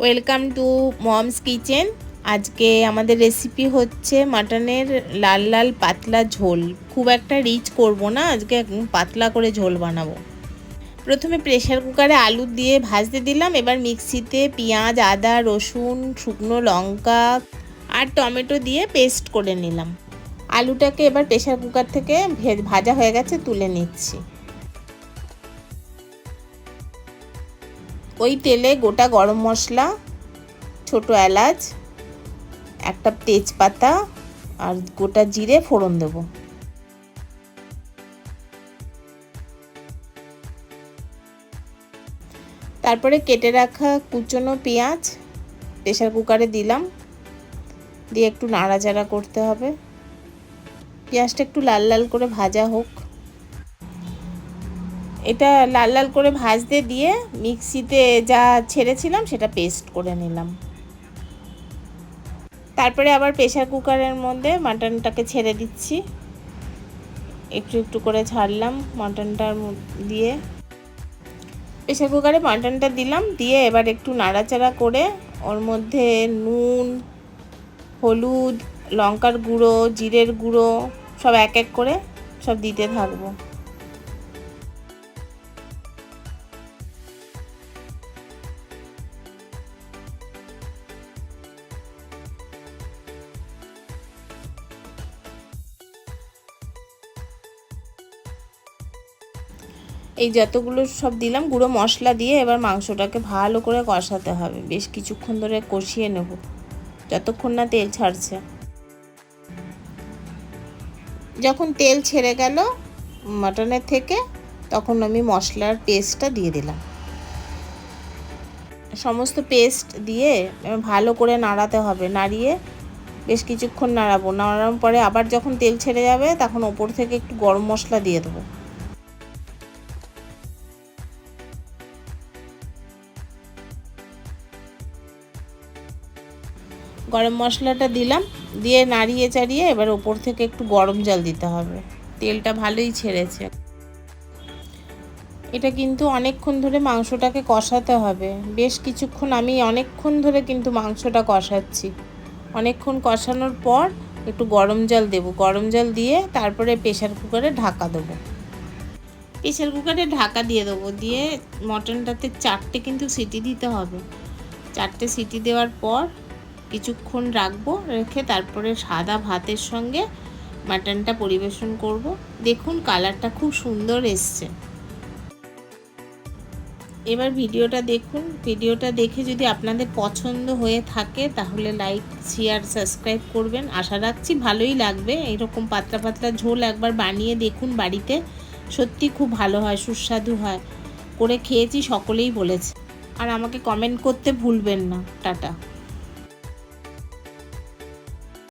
Welcome to moms kitchen. আজকে আমাদের recipe হচ্ছে মাটনের লাল লাল পাতলা ঝোল। খুব একটা রিচ করব না, আজকে পাতলা করে ঝোল বানাবো। প্রথমে প্রেসার কুকারে আলু দিয়ে ভাজতে দিলাম। এবার মিক্সিতে পেঁয়াজ, আদা, রসুন, শুকনো লঙ্কা আর টমেটো দিয়ে পেস্ট করে নিলাম। আলুটাকে এবার প্রেসার কুকার থেকে ভাজা হয়ে গেছে, তুলে নিচ্ছি। ওই তেলে গোটা গরম মশলা, ছোটো এলাচ, একটা তেজপাতা আর গোটা জিরে ফোড়ন দেবো। তারপরে কেটে রাখা কুচনো পেঁয়াজ প্রেসার কুকারে দিলাম, দিয়ে একটু নাড়াচাড়া করতে হবে। পেঁয়াজটা একটু লাল লাল করে ভাজা হোক। এটা লাল লাল করে ভাজতে দিয়ে মিক্সিতে যা ছেড়েছিলাম সেটা পেস্ট করে নিলাম। তারপরে আবার প্রেসার কুকারের মধ্যে মাটনটাকে ছেড়ে দিচ্ছি। একটু একটু করে ছাড়লাম মাটনটার দিয়ে। প্রেসার কুকারে মাটনটা দিলাম, দিয়ে এবার একটু নাড়াচাড়া করে ওর মধ্যে নুন, হলুদ, লঙ্কার গুঁড়ো, জিরের গুঁড়ো সব এক এক করে সব দিতে থাকবো। এই যতগুলো সব দিলাম গুঁড়ো মশলা দিয়ে এবার মাংসটাকে ভালো করে কষাতে হবে। বেশ কিছুক্ষণ ধরে কষিয়ে নেব, যতক্ষণ না তেল ছাড়ছে। যখন তেল ছেড়ে গেল মাটনের থেকে, তখন আমি মশলার পেস্টটা দিয়ে দিলাম। সমস্ত পেস্ট দিয়ে ভালো করে নাড়াতে হবে। নাড়িয়ে বেশ কিছুক্ষণ নাড়াবো। নাড়ানোর পরে আবার যখন তেল ছেড়ে যাবে তখন ওপর থেকে একটু গরম মশলা দিয়ে দেবো। গরম মশলাটা দিলাম, দিয়ে নাড়িয়ে চাড়িয়ে এবার ওপর থেকে একটু গরম জল দিতে হবে। তেলটা ভালোই ছেড়েছে। এটা কিন্তু অনেকক্ষণ ধরে মাংসটাকে কষাতে হবে। বেশ কিছুক্ষণ, আমি অনেকক্ষণ ধরে কিন্তু মাংসটা কষাচ্ছি। অনেকক্ষণ কষানোর পর একটু গরম জল দেবো। গরম জল দিয়ে তারপরে প্রেসার কুকারে ঢাকা দেবো। প্রেসার কুকারে ঢাকা দিয়ে দেবো। দিয়ে মটনটাতে 4টে কিন্তু সিটি দিতে হবে। 4টে সিটি দেওয়ার পর কিছুক্ষণ রাখবো, রেখে তারপরে সাদা ভাতের সঙ্গে মাটনটা পরিবেশন করব। দেখুন কালারটা খুব সুন্দর এসছে। এবার ভিডিওটা দেখুন। ভিডিওটা দেখে যদি আপনাদের পছন্দ হয়ে থাকে তাহলে লাইক, শেয়ার, সাবস্ক্রাইব করবেন। আশা রাখছি ভালোই লাগবে। এরকম পাতলা পাতলা ঝোল একবার বানিয়ে দেখুন বাড়িতে, সত্যি খুব ভালো হয়, সুস্বাদু হয়। করে খেয়েছি, সকলেই বলেছে। আর আমাকে কমেন্ট করতে ভুলবেন না। টাটা।